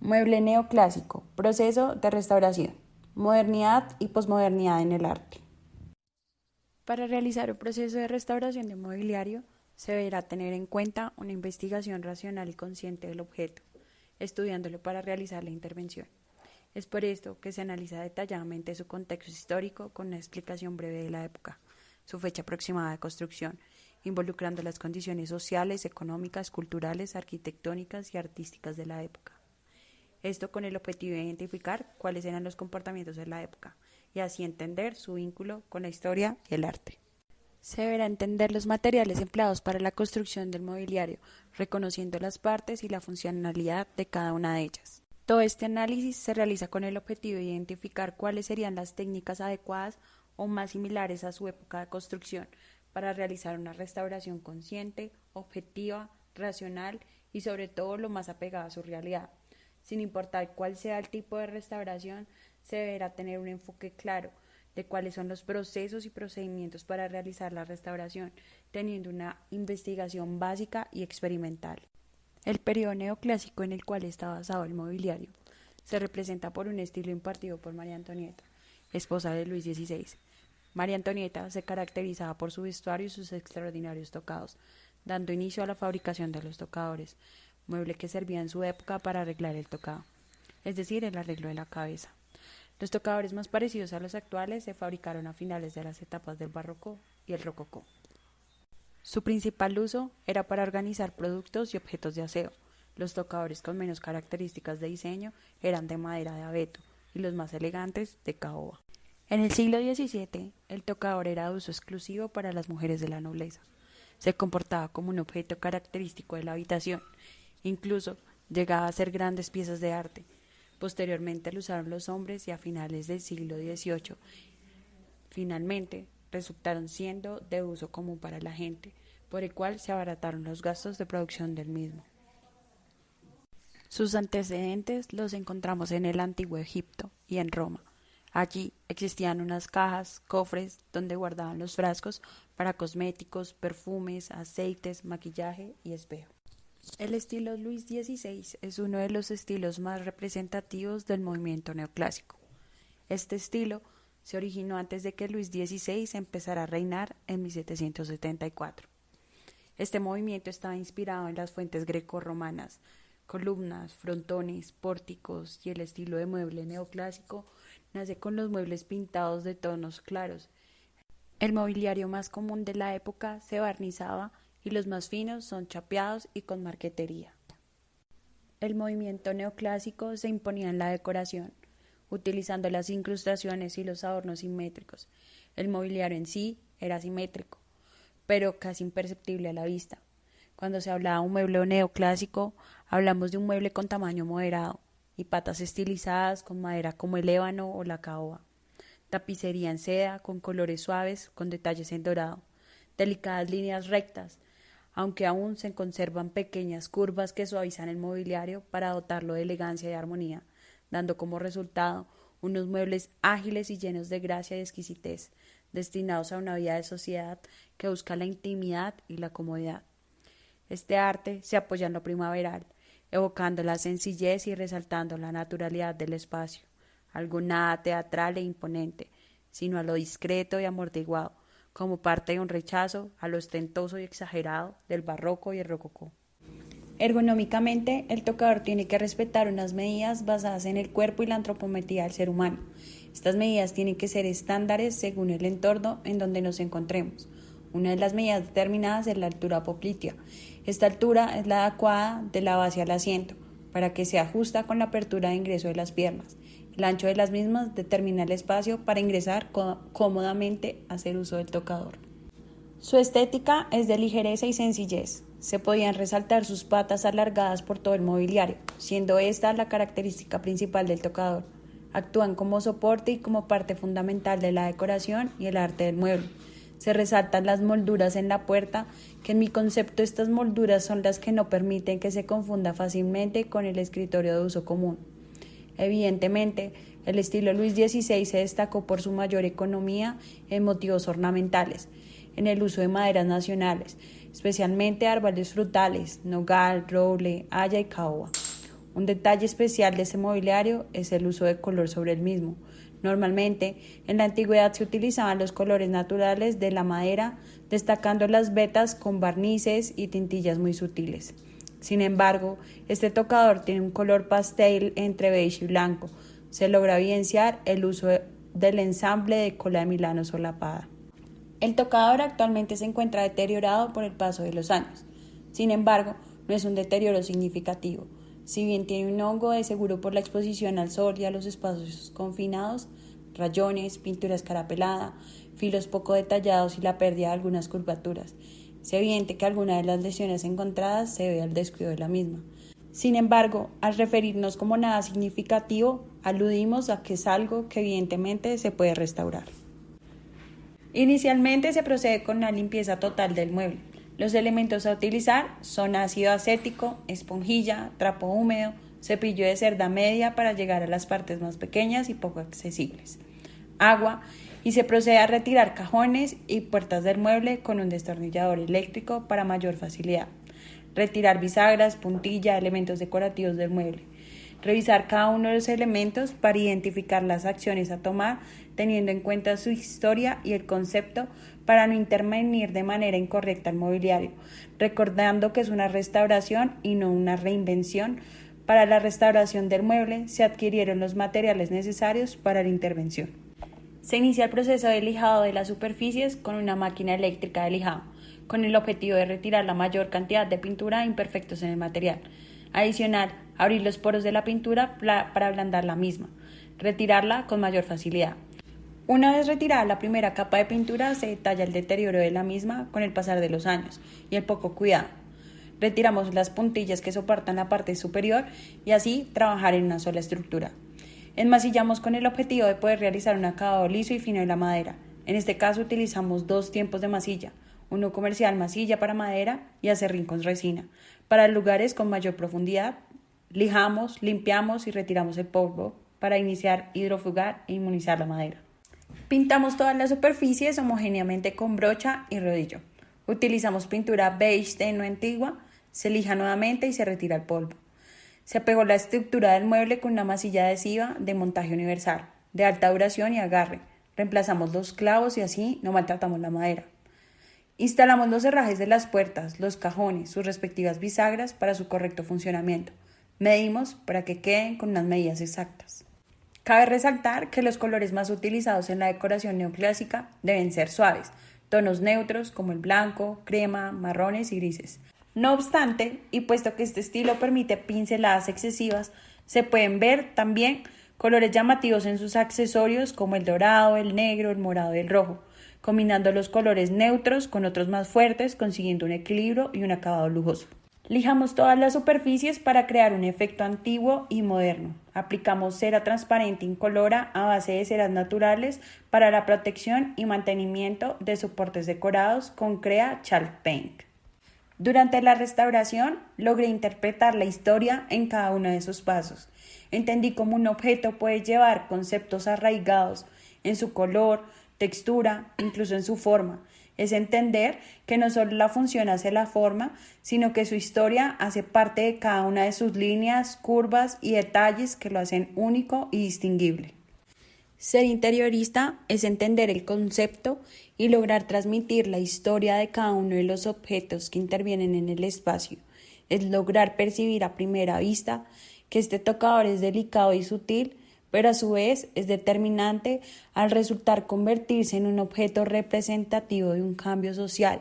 Mueble neoclásico, proceso de restauración, modernidad y posmodernidad en el arte. Para realizar un proceso de restauración de mobiliario, se deberá tener en cuenta una investigación racional y consciente del objeto, estudiándolo para realizar la intervención. Es por esto que se analiza detalladamente su contexto histórico con una explicación breve de la época, su fecha aproximada de construcción, involucrando las condiciones sociales, económicas, culturales, arquitectónicas y artísticas de la época. Esto con el objetivo de identificar cuáles eran los comportamientos de la época y así entender su vínculo con la historia y el arte. Se deberá entender los materiales empleados para la construcción del mobiliario, reconociendo las partes y la funcionalidad de cada una de ellas. Todo este análisis se realiza con el objetivo de identificar cuáles serían las técnicas adecuadas o más similares a su época de construcción para realizar una restauración consciente, objetiva, racional y sobre todo lo más apegada a su realidad. Sin importar cuál sea el tipo de restauración, se deberá tener un enfoque claro de cuáles son los procesos y procedimientos para realizar la restauración, teniendo una investigación básica y experimental. El periodo neoclásico en el cual está basado el mobiliario se representa por un estilo impartido por María Antonieta, esposa de Luis XVI. María Antonieta se caracterizaba por su vestuario y sus extraordinarios tocados, dando inicio a la fabricación de los tocadores, mueble que servía en su época para arreglar el tocado, es decir, el arreglo de la cabeza. Los tocadores más parecidos a los actuales se fabricaron a finales de las etapas del barroco y el rococó. Su principal uso era para organizar productos y objetos de aseo. Los tocadores con menos características de diseño eran de madera de abeto y los más elegantes de caoba. En el siglo XVII, el tocador era de uso exclusivo para las mujeres de la nobleza. Se comportaba como un objeto característico de la habitación. Incluso llegaba a ser grandes piezas de arte. Posteriormente lo usaron los hombres y a finales del siglo XVIII. Finalmente, resultaron siendo de uso común para la gente, por el cual se abarataron los gastos de producción del mismo. Sus antecedentes los encontramos en el Antiguo Egipto y en Roma. Allí existían unas cajas, cofres, donde guardaban los frascos para cosméticos, perfumes, aceites, maquillaje y espejo. El estilo Luis XVI es uno de los estilos más representativos del movimiento neoclásico. Este estilo se originó antes de que Luis XVI empezara a reinar en 1774. Este movimiento estaba inspirado en las fuentes grecorromanas, columnas, frontones, pórticos y el estilo de mueble neoclásico nace con los muebles pintados de tonos claros. El mobiliario más común de la época se barnizaba y los más finos son chapeados y con marquetería. El movimiento neoclásico se imponía en la decoración, utilizando las incrustaciones y los adornos simétricos. El mobiliario en sí era simétrico, pero casi imperceptible a la vista. Cuando se hablaba de un mueble neoclásico, hablamos de un mueble con tamaño moderado y patas estilizadas con madera como el ébano o la caoba, tapicería en seda con colores suaves con detalles en dorado, delicadas líneas rectas, aunque aún se conservan pequeñas curvas que suavizan el mobiliario para dotarlo de elegancia y armonía, dando como resultado unos muebles ágiles y llenos de gracia y exquisitez, destinados a una vida de sociedad que busca la intimidad y la comodidad. Este arte se apoya en lo primaveral, evocando la sencillez y resaltando la naturalidad del espacio, algo nada teatral e imponente, sino a lo discreto y amortiguado, como parte de un rechazo a lo ostentoso y exagerado del barroco y el rococó. Ergonómicamente, el tocador tiene que respetar unas medidas basadas en el cuerpo y la antropometría del ser humano. Estas medidas tienen que ser estándares según el entorno en donde nos encontremos. Una de las medidas determinadas es la altura poplitea. Esta altura es la adecuada de la base al asiento, para que se ajusta con la apertura de ingreso de las piernas. El ancho de las mismas determina el espacio para ingresar cómodamente a hacer uso del tocador. Su estética es de ligereza y sencillez. Se podían resaltar sus patas alargadas por todo el mobiliario, siendo esta la característica principal del tocador. Actúan como soporte y como parte fundamental de la decoración y el arte del mueble. Se resaltan las molduras en la puerta, que en mi concepto estas molduras son las que no permiten que se confunda fácilmente con el escritorio de uso común. Evidentemente, el estilo Luis XVI se destacó por su mayor economía en motivos ornamentales, en el uso de maderas nacionales, especialmente árboles frutales, nogal, roble, haya y caoba. Un detalle especial de este mobiliario es el uso de color sobre el mismo. Normalmente, en la antigüedad se utilizaban los colores naturales de la madera, destacando las vetas con barnices y tintillas muy sutiles. Sin embargo, este tocador tiene un color pastel entre beige y blanco. Se logra evidenciar el uso del ensamble de cola de Milano solapada. El tocador actualmente se encuentra deteriorado por el paso de los años. Sin embargo, no es un deterioro significativo. Si bien tiene un hongo de seguro por la exposición al sol y a los espacios confinados, rayones, pintura escarapelada, filos poco detallados y la pérdida de algunas curvaturas, es evidente que alguna de las lesiones encontradas se debe al descuido de la misma. Sin embargo, al referirnos como nada significativo, aludimos a que es algo que evidentemente se puede restaurar. Inicialmente se procede con una limpieza total del mueble. Los elementos a utilizar son ácido acético, esponjilla, trapo húmedo, cepillo de cerda media para llegar a las partes más pequeñas y poco accesibles, agua, y se procede a retirar cajones y puertas del mueble con un destornillador eléctrico para mayor facilidad. Retirar bisagras, puntilla, elementos decorativos del mueble. Revisar cada uno de los elementos para identificar las acciones a tomar, teniendo en cuenta su historia y el concepto para no intervenir de manera incorrecta al mobiliario, recordando que es una restauración y no una reinvención. Para la restauración del mueble se adquirieron los materiales necesarios para la intervención. Se inicia el proceso de lijado de las superficies con una máquina eléctrica de lijado, con el objetivo de retirar la mayor cantidad de pintura e imperfectos en el material. Adicional, abrir los poros de la pintura para ablandar la misma, retirarla con mayor facilidad. Una vez retirada la primera capa de pintura, se detalla el deterioro de la misma con el pasar de los años y el poco cuidado. Retiramos las puntillas que soportan la parte superior y así trabajar en una sola estructura. Enmasillamos con el objetivo de poder realizar un acabado liso y fino de la madera. En este caso utilizamos 2 tiempos de masilla, uno comercial masilla para madera y acerrín con resina. Para lugares con mayor profundidad, lijamos, limpiamos y retiramos el polvo para iniciar hidrofugar e inmunizar la madera. Pintamos todas las superficies homogéneamente con brocha y rodillo. Utilizamos pintura beige tenue antigua, se lija nuevamente y se retira el polvo. Se pegó la estructura del mueble con una masilla adhesiva de montaje universal, de alta duración y agarre. Reemplazamos los clavos y así no maltratamos la madera. Instalamos los herrajes de las puertas, los cajones, sus respectivas bisagras para su correcto funcionamiento. Medimos para que queden con unas medidas exactas. Cabe resaltar que los colores más utilizados en la decoración neoclásica deben ser suaves, tonos neutros como el blanco, crema, marrones y grises. No obstante, y puesto que este estilo permite pinceladas excesivas, se pueden ver también colores llamativos en sus accesorios como el dorado, el negro, el morado y el rojo, combinando los colores neutros con otros más fuertes, consiguiendo un equilibrio y un acabado lujoso. Lijamos todas las superficies para crear un efecto antiguo y moderno. Aplicamos cera transparente incolora a base de ceras naturales para la protección y mantenimiento de soportes decorados con Crea Chalk Paint. Durante la restauración logré interpretar la historia en cada uno de sus pasos. Entendí cómo un objeto puede llevar conceptos arraigados en su color, textura, incluso en su forma. Es entender que no solo la función hace la forma, sino que su historia hace parte de cada una de sus líneas, curvas y detalles que lo hacen único y distinguible. Ser interiorista es entender el concepto y lograr transmitir la historia de cada uno de los objetos que intervienen en el espacio. Es lograr percibir a primera vista que este tocador es delicado y sutil, pero a su vez es determinante al resultar convertirse en un objeto representativo de un cambio social,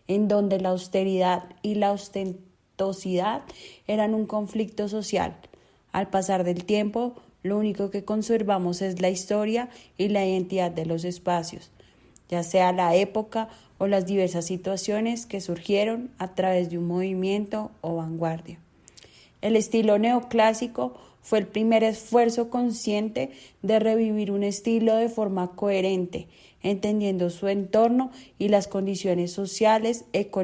en donde la austeridad y la ostentosidad eran un conflicto social. Al pasar del tiempo, lo único que conservamos es la historia y la identidad de los espacios, ya sea la época o las diversas situaciones que surgieron a través de un movimiento o vanguardia. El estilo neoclásico fue el primer esfuerzo consciente de revivir un estilo de forma coherente, entendiendo su entorno y las condiciones sociales, económicas